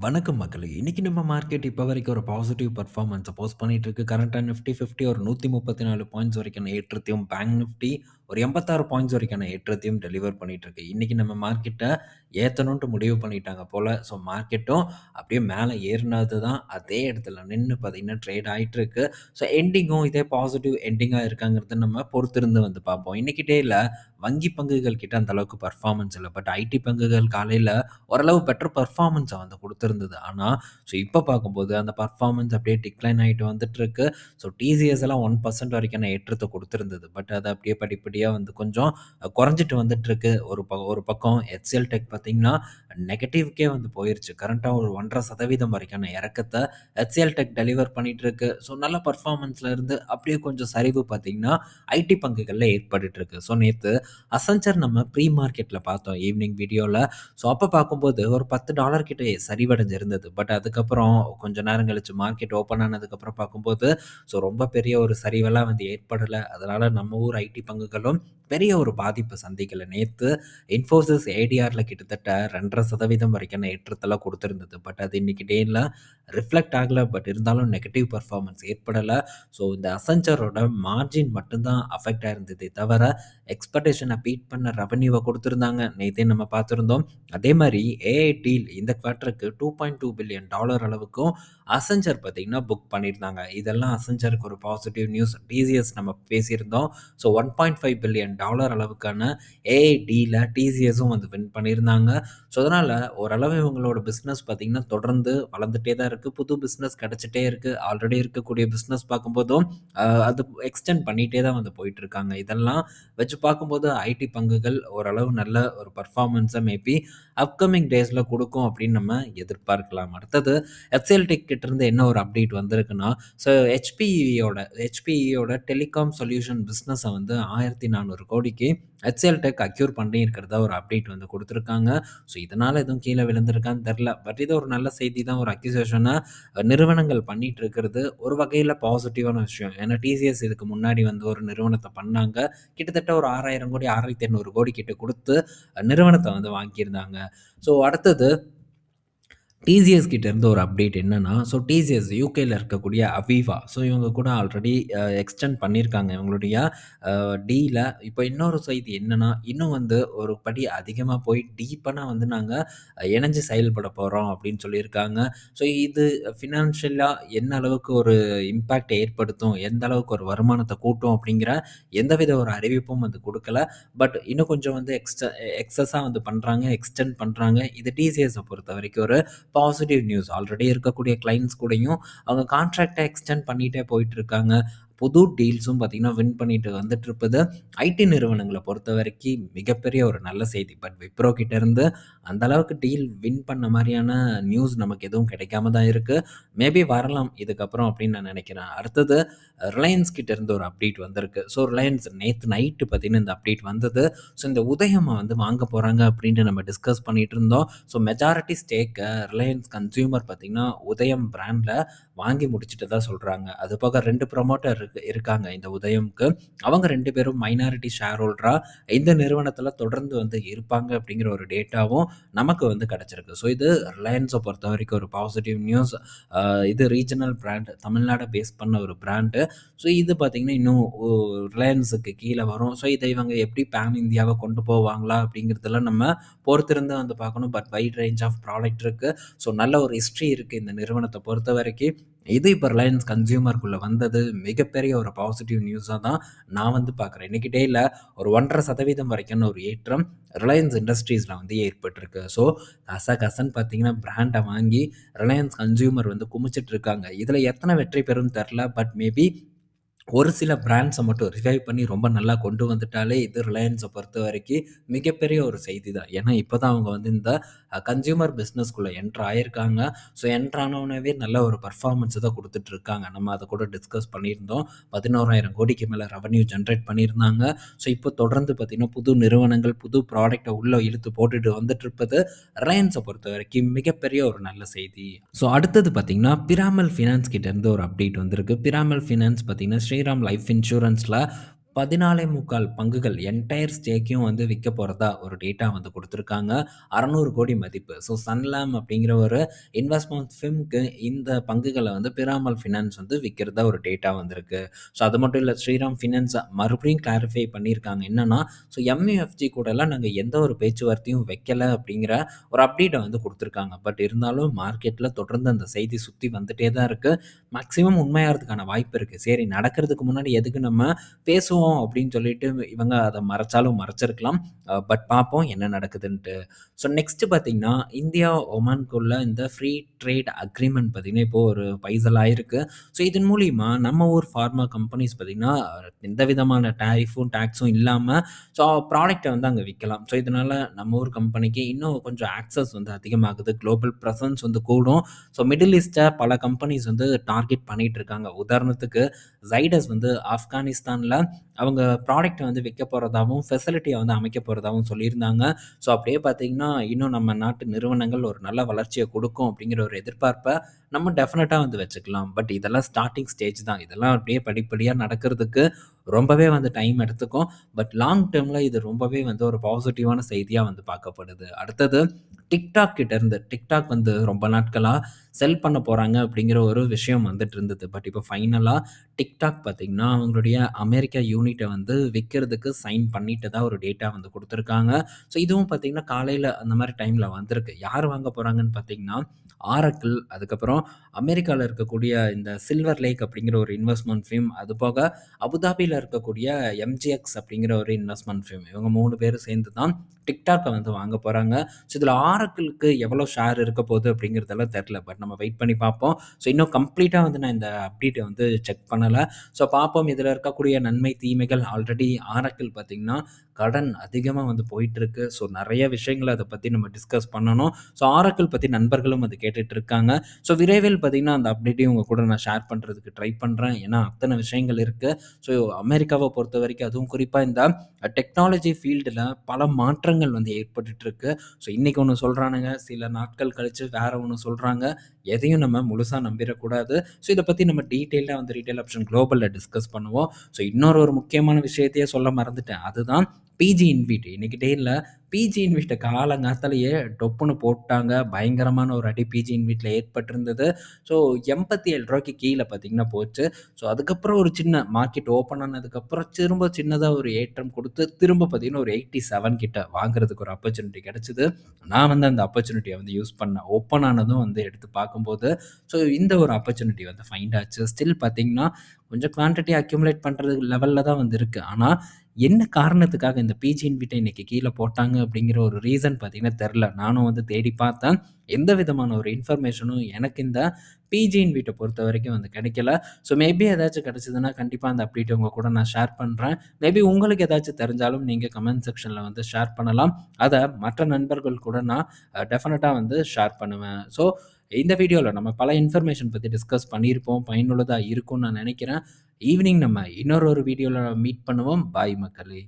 வணக்கம் மக்களே! இன்னைக்கு நம்ம மார்க்கெட் இப்ப வரைக்கும் ஒரு பாசிட்டிவ் பெர்ஃபார்மன்ஸ போஸ்ட் பண்ணிட்டு இருக்கு. கரண்ட்டா நிஃப்டி 50 ஒரு 134 பாயிண்ட்ஸ் வரைக்கான ஏற்றத்தையும், பேங்க் நிஃப்டி ஒரு 86 பாயிண்ட்ஸ் வரைக்கான ஏற்றத்தையும் டெலிவர் பண்ணிட்டு இருக்கு. இன்னைக்கு நம்ம மார்க்கெட்ட ஏத்தணுன்ட்டு முடிவு பண்ணிட்டாங்க போல. ஸோ மார்க்கெட்டும் அப்படியே மேல ஏறுனது தான் அதே இடத்துல நின்னு பார்த்தீங்கன்னா, ட்ரேட் ஆயிட்டு இருக்கு. ஸோ எண்டிங்கும் இதே பாசிட்டிவ் எண்டிங்கா இருக்காங்கிறத நம்ம பொறுத்திருந்து வந்து பார்ப்போம். இன்னைக்கு டேல வங்கி பங்குகள் கிட்ட அந்த அளவுக்கு பெர்ஃபார்மன்ஸ் இல்ல. பட் ஐடி பங்குகள் காலையில ஓரளவு பெட்டர் பெர்ஃபார்மன்ஸ வந்து குடுத்திருந்தது. ஆனா, ஸோ இப்ப பார்க்கும்போது அந்த பெர்ஃபார்மன்ஸ் அப்படியே டிக்ளைன் ஆயிட்டு வந்துட்டுருக்கு. ஸோ டிசிஎஸ் எல்லாம் 1% வரைக்கான ஏற்றத்த குடுத்திருந்தது. பட் அது அப்படியே படிப்படியா வந்து கொஞ்சம் குறைஞ்சிட்டு வந்துட்டுருக்கு. ஒரு பக்கம் HCL டெக் பார்த்தீங்கன்னா, நெகட்டிவ்க்கே வந்து போயிருச்சு. கரண்ட்டா ஒரு 1.5% வரைக்கான இறக்கத்த HCL டெக் டெலிவர் பண்ணிட்டு இருக்கு. ஸோ நல்ல பெர்ஃபார்மன்ஸ்ல இருந்து அப்படியே கொஞ்சம் சரிவு பார்த்தீங்கன்னா, ஐடி பங்குகள்ல ஏற்பட்டுட்டு இருக்கு. ஸோ நேத்து அசென்ச்சர் நம்ம ப்ரீ மார்க்கெட்ல பார்த்தோம் ஈவினிங் வீடியோல. ஸோ அப்ப பார்க்கும்போது ஒரு $10 கிட்ட சரிவடைஞ்சிருந்தது. பட் அதுக்கப்புறம் கொஞ்ச நேரம் கழிச்சு மார்க்கெட் ஓப்பன் ஆனதுக்கப்புறம் பார்க்கும்போது, ஸோ ரொம்ப பெரிய ஒரு சரிவெல்லாம் வந்து ஏற்படல. அதனால நம்ம ஊர் ஐடி பங்குகளும் பெரிய ஒரு பாதிப்பு சந்திக்கல. நேத்து இன்ஃபோசிஸ் ஏடிஆர்ல கிட்டத்தட்ட 2.5% வரைக்கான ஏற்றத்தெல்லாம் குடுத்திருந்தது. பட் அது இன்னைக்கு டேல ரிஃப்ளெக்ட் ஆகல. பட் இருந்தாலும் நெகட்டிவ் பெர்ஃபார்மன்ஸ் ஏற்படல. ஸோ இந்த அசென்ச்சரோட மார்ஜின் மட்டும் தான் அஃபெக்ட் ஆயிருந்ததே தவிர, எக்ஸ்பெக்டேஷன பீட் பண்ண ரெவென்யூவ குடுத்திருந்தாங்க. நேத்தே நம்ம பார்த்திருந்தோம். அதே மாரி ஏஐ டீல் இந்த குவார்ட்டருக்கு $2.2 பில்லியன் அளவுக்கும் அசென்ச்சர் பார்த்தீங்கன்னா புக் பண்ணியிருந்தாங்க. இதெல்லாம் அசென்ச்சருக்கு ஒரு பாசிட்டிவ் நியூஸ். டிசிஎஸ் நம்ம பேசியிருந்தோம். ஸோ $1.5 பில்லியன் அளவுக்கான ஏஐ டீல டிசிஎஸும் வந்து வின் பண்ணியிருந்தாங்க. ஸோ அதனால ஓரளவு இவங்களோட பிசினஸ் பார்த்தீங்கன்னா தொடர்ந்து வளர்ந்துட்டே தான் இருக்கு. புது பிசினஸ் கிடைச்சிட்டே இருக்கு. ஆல்ரெடி இருக்கக்கூடிய பிசினஸ் பார்க்கும்போதும் அது எக்ஸ்டெண்ட் பண்ணிட்டே தான் வந்து போயிட்டு இருக்காங்க. இதெல்லாம் வச்சு பார்க்கும்போது ஐடி பங்குகள் ஓரளவு நல்ல ஒரு பெர்ஃபார்மன்ஸ மேபி அப்கமிங் டேஸ்ல குடுக்கும் அப்படின்னு நம்ம எதிர்பார்க்கலாம். அடுத்தது HCL டெக் கிட்ட இருந்து என்ன ஒரு அப்டேட் வந்திருக்குன்னா, ஸோ HPEயோட டெலிகாம் சொல்யூஷன் பிசினஸ வந்து 1400 கோடிக்கு HCL டெக் அக்யூர் பண்ணியிருக்கிறதா ஒரு அப்டேட் வந்து குடுத்துருக்காங்க. ஸோ இதனால எதுவும் கீழ விழுந்திருக்கான்னு தெரியல. பட் இது ஒரு நல்ல செய்தி தான். ஒரு அக்யூசேஷன நிறுவனங்கள் பண்ணிட்டு இருக்கிறது ஒரு வகையில பாசிட்டிவான விஷயம். ஏன்னா டிசிஎஸ் இதுக்கு முன்னாடி வந்து ஒரு நிறுவனத்த பண்ணாங்க. கிட்டத்தட்ட ஒரு 6000 கோடி, 6800 கோடி கிட்ட குடுத்து நிறுவனத்த வந்து வாங்கியிருந்தாங்க. ஸோ அடுத்தது டிசிஎஸ் கிட்ட இருந்து ஒரு அப்டேட் என்னன்னா, ஸோ டிசிஎஸ் யுகேல இருக்கக்கூடிய அவிவா. ஸோ இவங்க கூட ஆல்ரெடி எக்ஸ்டெண்ட் பண்ணியிருக்காங்க இவங்களுடைய டீல. இப்போ இன்னொரு செய்தி என்னன்னா, இன்னும் வந்து ஒரு படி அதிகமா போய் டீப்பனா வந்து நாங்க இணைஞ்சு செயல்பட போறோம் அப்படின்னு சொல்லியிருக்காங்க. ஸோ இது ஃபினான்ஷியலா என்ன அளவுக்கு ஒரு இம்பாக்ட் ஏற்படுத்தும், எந்த அளவுக்கு ஒரு வருமானத்த கூட்டும் அப்படிங்கிற எந்தவித ஒரு அறிவிப்பும் வந்து குடுக்கல. பட் இன்னும் கொஞ்சம் வந்து எக்ஸஸா வந்து பண்றாங்க, எக்ஸ்டெண்ட் பண்றாங்க. இது டிசிஎஸ பொறுத்தவரைக்கும் ஒரு பாசிட்டிவ் நியூஸ். ஆல்ரெடி இருக்கக்கூடிய கிளையண்ட்ஸ் கூடயும் அவங்க கான்ட்ராக்ட்ட எக்ஸ்டெண்ட் பண்ணிட்டே போயிட்டுருக்காங்க. புது டீல்ஸும் பார்த்தீங்கன்னா, வின் பண்ணிட்டு வந்துட்டுருப்பது ஐடி நிறுவனங்கள பொறுத்தவரைக்கி மிகப்பெரிய ஒரு நல்ல செய்தி. பட் விப்ரோ கிட்ட இருந்து அந்த அளவுக்கு டீல் வின் பண்ண மாரியான நியூஸ் நமக்கு எதுவும் கிடைக்காம தான் இருக்கு. மேபி வரலாம் இதுக்கப்புறம் அப்படின்னு நான் நெனைக்கிறேன். அடுத்தது ரிலையன்ஸ் கிட்ட இருந்து ஒரு அப்டேட் வந்திருக்கு. ஸோ ரிலையன்ஸ் நேத்து நைட்டு பார்த்தீங்கன்னா, இந்த அப்டேட் வந்தது. ஸோ இந்த உதயம வந்து வாங்க போறாங்க அப்படின்ட்டு நம்ம டிஸ்கஸ் பண்ணிட்டு இருந்தோம். ஸோ மெஜாரிட்டி ஸ்டேக்க ரிலையன்ஸ் கன்சியூமர் பார்த்தீங்கன்னா, உதயம் பிராண்ட்ல வாங்கி முடிச்சுட்டதா சொல்றாங்க. அது போக 2 ப்ரமோட்டர் இருக்காங்க இந்த உதயம்க்கு. அவங்க 2 பேரும் மைனாரிட்டி ஷேர் ஹோல்டரா இந்த நிறுவனத்தில தொடர்ந்து வந்து இருப்பாங்க அப்படிங்கிற ஒரு டேட்டாவும் நமக்கு வந்து கிடைச்சிருக்கு. ஸோ இது ரிலையன்ஸ பொறுத்தவரைக்கும் ஒரு பாசிட்டிவ் நியூஸ். அ இது ரீஜனல் பிராண்ட் தமிழ்நாட பேஸ் பண்ண ஒரு பிராண்டு. ஸோ இது பார்த்தீங்கன்னா, இன்னும் ரிலையன்ஸுக்கு கீழ வரும். ஸோ இத இவங்க எப்படி பேன் இந்தியாவா கொண்டு போவாங்களா அப்படிங்கிறதெல்லாம் நம்ம பொறுத்திருந்து வந்து பார்க்கணும். But wide range of product இருக்கு. ஸோ நல்ல ஒரு ஹிஸ்டரி இருக்கு இந்த நிறுவனத்த பொறுத்தவரைக்கி. இது இப்ப ரிலையன்ஸ் கன்சியூமர்க்குள்ள வந்தது மிகப்பெரிய ஒரு பாசிட்டிவ் நியூஸா தான் நான் வந்து பார்க்குறேன். இன்னைக்கு டேல ஒரு 1.5% வரைக்கான ஒரு ஏற்றம் ரிலையன்ஸ் இண்டஸ்ட்ரீஸ்ல வந்து ஏற்பட்டிருக்கு. ஸோ கசகசன்னு பார்த்தீங்கன்னா, பிராண்ட வாங்கி ரிலையன்ஸ் கன்சியூமர் வந்து குமிச்சிட்டு இருக்காங்க. இதுல எத்தன வெற்றி பெறும்னு தெரியல. பட் மேபி ஒரு சில பிராண்ட்ஸ மட்டும் ரிவைவ் பண்ணி ரொம்ப நல்லா கொண்டு வந்துட்டாலே, இது ரிலையன்ஸ பொறுத்தவரைக்கி மிகப்பெரிய ஒரு செய்தி தான். ஏன்னா, இப்ப தான் அவங்க வந்து இந்த கன்சியூமர் பிசினஸ்க்குள்ள என்டர் ஆயிருக்காங்க. ஸோ என்டர் ஆனவுனவே நல்ல ஒரு பெர்ஃபார்மன்ஸ் தான் குடுத்துட்டு இருக்காங்க. நம்ம அத கூட டிஸ்கஸ் பண்ணியிருந்தோம். 11,000 கோடிக்கு மேல ரெவென்யூ ஜெனரேட் பண்ணியிருந்தாங்க. ஸோ இப்போ தொடர்ந்து பார்த்தீங்கன்னா, புது நிறுவனங்கள், புது ப்ராடக்ட்ட உள்ள இழுத்து போட்டுட்டு வந்துட்டு இருப்பது ரிலையன்ஸ பொறுத்தவரைக்கும் மிகப்பெரிய ஒரு நல்ல செய்தி. ஸோ அடுத்தது பார்த்தீங்கன்னா, பிராமல் ஃபினான்ஸ் கிட்ட இருந்து ஒரு அப்டேட் வந்திருக்கு. பிராமல் ஃபினான்ஸ் பார்த்தீங்கன்னா, ஸ்ரீராம் லைஃப் இன்சூரன்ஸ்ல 14.25 பங்குகள் என்டயர் ஸ்டேக்கையும் வந்து விற்க போறதா ஒரு டேட்டா வந்து குடுத்துருக்காங்க. 600 கோடி மதிப்பு. ஸோ சன்லாம் அப்படிங்கிற ஒரு இன்வெஸ்ட்மென்ட் ஃபிர்ம்க்கு இந்த பங்குகள வந்து பிராமல் ஃபினான்ஸ் வந்து விக்கிறதா ஒரு டேட்டா வந்திருக்கு. ஸோ அது மட்டும் இல்ல, ஸ்ரீராம் ஃபினான்ஸ் மறுபடியும் கிளாரிஃபை பண்ணியிருக்காங்க. என்னன்னா, ஸோ எம்யூஎஃப்ஜி கூடலாம் நாங்க எந்த ஒரு பேச்சுவார்த்தையும் வைக்கல அப்படிங்கிற ஒரு அப்டேட்ட வந்து குடுத்துருக்காங்க. பட் இருந்தாலும் மார்க்கெட்ல தொடர்ந்து அந்த செய்தி சுத்தி வந்துட்டே தான் இருக்கு. மேக்ஸிமம் உண்மையாறதுக்கான வாய்ப்பு இருக்கு. சரி, நடக்கிறதுக்கு முன்னாடி எதுக்கு நம்ம பேசுவோம் அப்படின்னு சொல்லிட்டு இவங்க அத மறைச்சாலும் மறைச்சிருக்கலாம். பட் பார்ப்போம் என்ன நடக்குதுன்ட்டு. ஸோ நெக்ஸ்ட் பார்த்தீங்கன்னா, இந்தியா ஒமான்குள்ள இந்த ஃப்ரீ ட்ரேட் அக்ரீமெண்ட் பார்த்தீங்கன்னா, இப்போ ஒரு பைசல் ஆயிருக்கு. ஸோ இதன் மூலியமா நம்ம ஊர் ஃபார்மா கம்பெனிஸ் பார்த்தீங்கன்னா, எந்த விதமான டாரிஃபும், டாக்ஸும் இல்லாம ஸோ ப்ராடக்ட்ட வந்து அங்க விக்கலாம். ஸோ இதனால நம்ம ஊர் கம்பெனிக்கு இன்னும் கொஞ்சம் ஆக்சஸ் வந்து அதிகமாகுது. குளோபல் பிரசன்ஸ் வந்து கூடும். ஸோ மிடில் ஈஸ்ட்ட பல கம்பெனிஸ் வந்து டார்கெட் பண்ணிட்டு இருக்காங்க. உதாரணத்துக்கு Zydus வந்து ஆப்கானிஸ்தான்ல அவங்க ப்ராடக்ட்ட வந்து விக்க போறதாவும், ஃபெசிலிட்டிய வந்து அமைக்க போறதாவும் சொல்லியிருந்தாங்க. ஸோ அப்படியே பார்த்தீங்கன்னா, இன்னும் நம்ம நாட்டு நிறுவனங்கள் ஒரு நல்ல வளர்ச்சிய குடுக்கும் அப்படிங்கிற ஒரு எதிர்பார்ப்ப நம்ம டெஃபினட்டா வந்து வச்சுக்கலாம். பட் இதெல்லாம் ஸ்டார்ட்டிங் ஸ்டேஜ் தான். இதெல்லாம் அப்படியே படிப்படியா நடக்கிறதுக்கு ரொம்பவே வந்து டைம் எடுத்துக்கும். பட் லாங் டெர்ம்ல இது ரொம்பவே வந்து ஒரு பாசிட்டிவான செய்தியா வந்து பார்க்கப்படுது. அடுத்தது TikTok கிட்ட இருந்து TikTok வந்து ரொம்ப நாட்களா செல் பண்ண போறாங்க அப்படிங்கிற ஒரு விஷயம் வந்துட்டு இருந்தது. பட் இப்போ ஃபைனலா TikTok பார்த்தீங்கன்னா, அவங்களுடைய அமெரிக்கா யூனிட்ட வந்து விக்கிறதுக்கு சைன் பண்ணிட்டதா ஒரு டேட்டா வந்து குடுத்துருக்காங்க. ஸோ இதுவும் பார்த்தீங்கன்னா, காலையில அந்த மாரி டைம்ல வந்திருக்கு. யார் வாங்க போறாங்கன்னு பார்த்தீங்கன்னா, Oracle, அதுக்கப்புறம் அமெரிக்கால இருக்கக்கூடிய இந்த சில்வர் லேக் அப்படிங்கிற ஒரு இன்வெஸ்ட்மென்ட் ஃபர்ம், அதுபோக அபுதாபில இருக்கக்கூடிய MGX அப்படிங்கிற ஒரு இன்வெஸ்ட்மென்ட் ஃபர்ம். இவங்க 3 பேரும் சேர்ந்து தான் TikTok வந்து வாங்க போறாங்க. ஸோ இதில Oracleக்கு எவ்வளோ ஷேர் இருக்க போகுது அப்படிங்கிறதெல்லாம் தெரியல. பட் நம்ம வெயிட் பண்ணி பார்ப்போம். ஸோ இன்னும் கம்ப்ளீட்டா வந்து நான் இந்த அப்டேட்ட வந்து செக் பண்ணல. ஸோ பார்ப்போம் இதில இருக்கக்கூடிய நன்மை, தீமைகள். ஆல்ரெடி Oracle பார்த்தீங்கன்னா, கடன் அதிகமா வந்து போயிட்டுருக்கு. ஸோ நெறைய விஷயங்கள அத பத்தி நம்ம டிஸ்கஸ் பண்ணணும். ஸோ Oracle பத்தி நண்பர்களும் அது கேட்டுட்டு இருக்காங்க. ஸோ விரைவில் பார்த்தீங்கன்னா, அந்த அப்டேட்டையும் உங்க கூட நான் ஷேர் பண்றதுக்கு ட்ரை பண்றேன். ஏன்னா, அத்தன விஷயங்கள் இருக்கு. ஸோ அமெரிக்காவ பொறுத்தவரைக்கும் அதுவும் குறிப்பா இந்த டெக்னாலஜி ஃபீல்டுல பல மாற்றங்கள் வந்து ஏற்பட்டுட்டு இருக்கு. ஸோ இன்னைக்கு ஒண்ணு சொல்றானுங்க, சில நாட்கள் கழிச்சு வேற ஒண்ணு சொல்றாங்க. எதையும் நம்ம முழுசா நம்பிறக்கூடாது. ஸோ இத பத்தி நம்ம டீட்டெயில்டா வந்து ரீட்டெயில் ஆப்ஷன் குளோபல்ல டிஸ்கஸ் பண்ணுவோம். ஸோ இன்னொரு முக்கியமான விஷயத்தையே சொல்ல மறந்துட்டேன். அதுதான் பிஜி இன்விட். இன்னைக்கு டேட்ல பிஜி இன்விட்ட காலங்காத்தாலயே டொப்புன்னு போட்டாங்க. பயங்கரமான ஒரு அடி பிஜி இன்விட்ல ஏற்பட்டிருந்தது. ஸோ ரூ. 87க்கு கீழ பார்த்தீங்கன்னா போச்சு. ஸோ அதுக்கப்புறம் ஒரு சின்ன மார்க்கெட் ஓப்பன் ஆனதுக்கப்புறம் திரும்ப சின்னதா ஒரு ஏற்றம் கொடுத்து, திரும்ப பார்த்தீங்கன்னா ஒரு 87 கிட்ட வாங்குறதுக்கு ஒரு ஆப்பர்ச்சுனிட்டி கிடைச்சது. நான் வந்து அந்த ஆப்பர்ச்சுனிட்டிய வந்து யூஸ் பண்ணேன். ஓப்பன் ஆனதும் வந்து எடுத்து பார்க்கும்போது, ஸோ இந்த ஒரு ஆப்பர்ச்சுனிட்டி வந்து ஃபைண்ட் ஆச்சு. ஸ்டில் பார்த்தீங்கன்னா, கொஞ்சம் குவான்டிட்டி அக்யூமுலேட் பண்றது லெவல்ல தான் வந்து இருக்கு. ஆனா, என்ன காரணத்துக்காக இந்த பிஜி இன்விட்ட இன்னைக்கு கீழ போட்டாங்க அப்படிங்கிற ஒரு ரீசன் பார்த்தீங்கன்னா தெர்ல. நானும் வந்து தேடி பார்த்தேன். எந்த விதமான ஒரு இன்ஃபர்மேஷனும் எனக்கு இந்த பிஜி இன்விட்ட பொறுத்தவரைக்கும் வந்து கிடைக்கல. ஸோ மேபி ஏதாச்சும் கிடைச்சதுன்னா, கண்டிப்பா அந்த அப்டேட்ட உங்க கூட நான் ஷேர் பண்றேன். மேபி உங்களுக்கு ஏதாச்சும் தெரிஞ்சாலும் நீங்க கமெண்ட் செக்ஷன்ல வந்து ஷேர் பண்ணலாம். அத மற்ற நண்பர்கள் கூட நான் டெஃபினட்டா வந்து ஷேர் பண்ணுவேன். ஸோ இந்த வீடியோல நம்ம பல இன்ஃபர்மேஷன் பத்தி டிஸ்கஸ் பண்ணியிருப்போம். பயனுள்ளதா இருக்கும்னு நான் நெனைக்கிறேன். ஈவினிங் நம்ம இன்னொரு வீடியோல மீட் பண்ணுவோம். பாய் மக்களே!